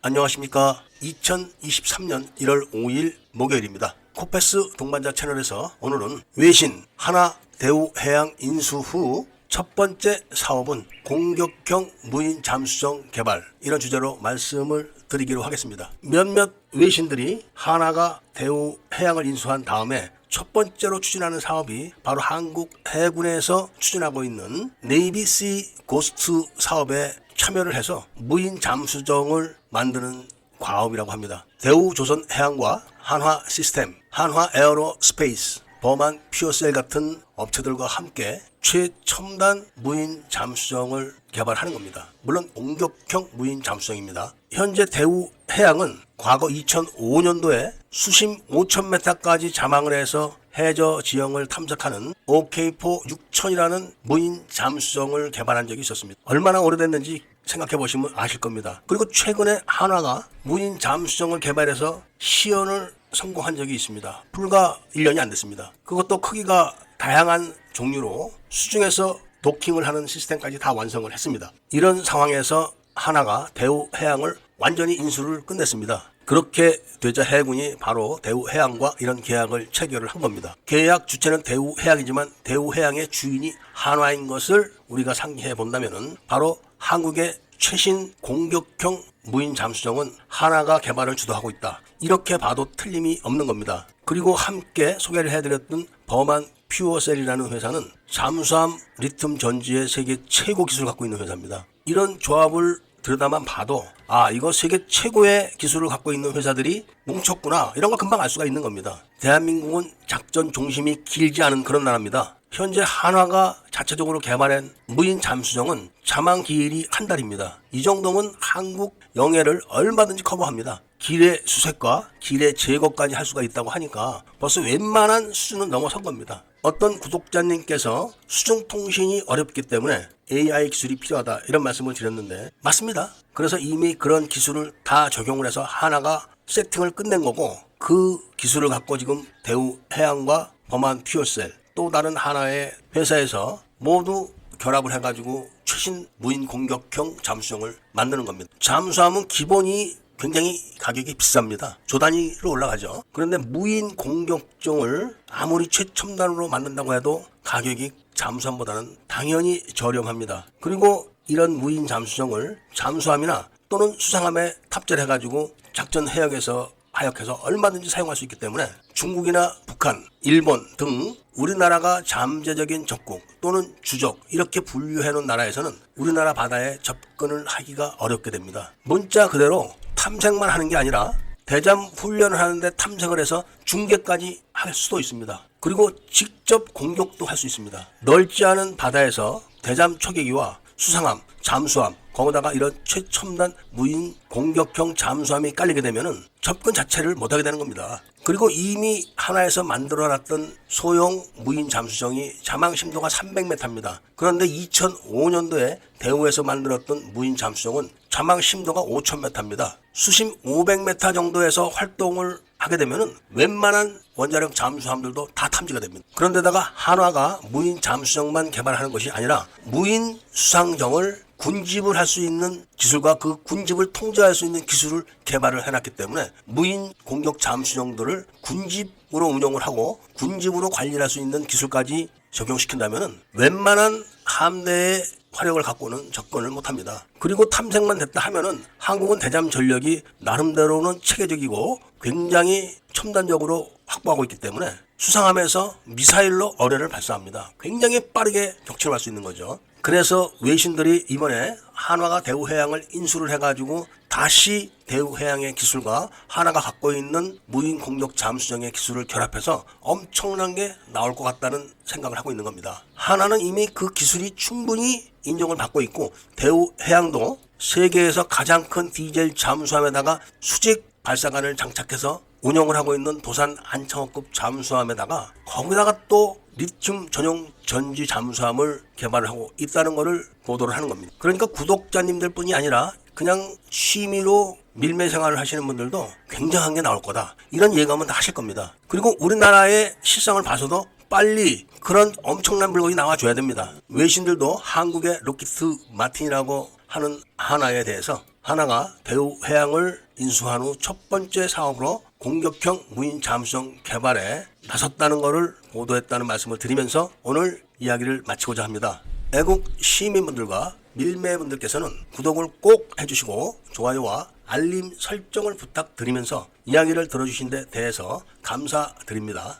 안녕하십니까. 2023년 1월 5일 목요일입니다. 코페스 동반자 채널에서 오늘은 외신 하나 대우해양 인수 후 첫 번째 사업은 공격형 무인 잠수정 개발, 이런 주제로 말씀을 드리기로 하겠습니다. 몇몇 외신들이 하나가 대우해양을 인수한 다음에 첫 번째로 추진하는 사업이 바로 한국 해군에서 추진하고 있는 네이비시 고스트 사업에 참여를 해서 무인 잠수정을 만드는 과업이라고 합니다. 대우조선해양과 한화시스템, 한화에어로스페이스, 범한 퓨어셀 같은 업체들과 함께 최첨단 무인 잠수정을 개발하는 겁니다. 물론 공격형 무인 잠수정입니다. 현재 대우해양은 과거 2005년도에 수심 5,000m까지 자망을 해서 해저 지형을 탐색하는 OK4 6000이라는 무인 잠수정을 개발한 적이 있었습니다. 얼마나 오래됐는지 생각해 보시면 아실 겁니다. 그리고 최근에 한화가 무인 잠수정을 개발해서 시연을 성공한 적이 있습니다. 불과 1년이 안 됐습니다. 그것도 크기가 다양한 종류로 수중에서 도킹을 하는 시스템까지 다 완성을 했습니다. 이런 상황에서 하나가 대우해양을 완전히 인수를 끝냈습니다. 그렇게 되자 해군이 바로 대우해양과 이런 계약을 체결을 한 겁니다. 계약 주체는 대우해양이지만 대우해양의 주인이 한화인 것을 우리가 상기해 본다면은 바로 한국의 최신 공격형 무인 잠수정은 하나가 개발을 주도하고 있다, 이렇게 봐도 틀림이 없는 겁니다. 그리고 함께 소개를 해드렸던 범한 퓨어셀이라는 회사는 잠수함 리튬 전지의 세계 최고 기술을 갖고 있는 회사입니다. 이런 조합을 들여다만 봐도 이거 세계 최고의 기술을 갖고 있는 회사들이 뭉쳤구나, 이런 거 금방 알 수가 있는 겁니다. 대한민국은 작전 중심이 길지 않은 그런 나라입니다. 현재 한화가 자체적으로 개발한 무인 잠수정은 자망 기일이 한 달입니다. 이 정도면 한국 영해를 얼마든지 커버합니다. 기뢰 수색과 기뢰 제거까지 할 수가 있다고 하니까 벌써 웬만한 수준은 넘어선 겁니다. 어떤 구독자님께서 수중통신이 어렵기 때문에 AI 기술이 필요하다, 이런 말씀을 드렸는데 맞습니다. 그래서 이미 그런 기술을 다 적용을 해서 하나가 세팅을 끝낸 거고, 그 기술을 갖고 지금 대우해양과 범한 퓨어셀, 또 다른 하나의 회사에서 모두 결합을 해가지고 최신 무인 공격형 잠수정을 만드는 겁니다. 잠수함은 기본이 굉장히 가격이 비쌉니다. 조 단위로 올라가죠. 그런데 무인 공격정을 아무리 최첨단으로 만든다고 해도 가격이 잠수함보다는 당연히 저렴합니다. 그리고 이런 무인 잠수정을 잠수함이나 또는 수상함에 탑재를 해가지고 작전 해역에서 하역해서 얼마든지 사용할 수 있기 때문에 중국이나 북한, 일본 등 우리나라가 잠재적인 적국 또는 주적 이렇게 분류해놓은 나라에서는 우리나라 바다에 접근을 하기가 어렵게 됩니다. 문자 그대로 탐색만 하는 게 아니라 대잠 훈련을 하는데 탐색을 해서 중계까지 할 수도 있습니다. 그리고 직접 공격도 할 수 있습니다. 넓지 않은 바다에서 대잠 초계기와 수상함, 잠수함, 거기다가 이런 최첨단 무인 공격형 잠수함이 깔리게 되면은 접근 자체를 못하게 되는 겁니다. 그리고 이미 하나에서 만들어놨던 소형 무인 잠수정이 자망 심도가 300m입니다. 그런데 2005년도에 대우에서 만들었던 무인 잠수정은 자망 심도가 5000m입니다. 수심 500m 정도에서 활동을 하게 되면은 웬만한 원자력 잠수함들도 다 탐지가 됩니다. 그런데다가 한화가 무인 잠수정만 개발하는 것이 아니라 무인 수상정을 군집을 할 수 있는 기술과 그 군집을 통제할 수 있는 기술을 개발을 해놨기 때문에 무인 공격 잠수정들을 군집으로 운영을 하고 군집으로 관리할 수 있는 기술까지 적용시킨다면 웬만한 함대의 화력을 갖고는 접근을 못합니다. 그리고 탐색만 됐다 하면은 한국은 대잠 전력이 나름대로는 체계적이고 굉장히 첨단적으로 확보하고 있기 때문에 수상함에서 미사일로 어뢰를 발사합니다. 굉장히 빠르게 격침할 수 있는 거죠. 그래서 외신들이 이번에 한화가 대우해양을 인수를 해가지고 다시 대우해양의 기술과 하나가 갖고 있는 무인 공격 잠수정의 기술을 결합해서 엄청난 게 나올 것 같다는 생각을 하고 있는 겁니다. 하나는 이미 그 기술이 충분히 인정을 받고 있고, 대우해양도 세계에서 가장 큰 디젤 잠수함에다가 수직 발사관을 장착해서 운영을 하고 있는 도산 안창호급 잠수함에다가 거기다가 또 리튬 전용 전지 잠수함을 개발을 하고 있다는 것을 보도를 하는 겁니다. 그러니까 구독자님들 뿐이 아니라 그냥 취미로 밀매 생활을 하시는 분들도 굉장한 게 나올 거다, 이런 예감은 다 하실 겁니다. 그리고 우리나라의 실상을 봐서도 빨리 그런 엄청난 물건이 나와줘야 됩니다. 외신들도 한국의 로키트 마틴이라고 하는 하나에 대해서 하나가 대우해양을 인수한 후 첫 번째 사업으로 공격형 무인 잠수정 개발에 나섰다는 것을 보도했다는 말씀을 드리면서 오늘 이야기를 마치고자 합니다. 애국 시민분들과 밀매분들께서는 구독을 꼭 해주시고 좋아요와 알림 설정을 부탁드리면서 이야기를 들어주신 데 대해서 감사드립니다.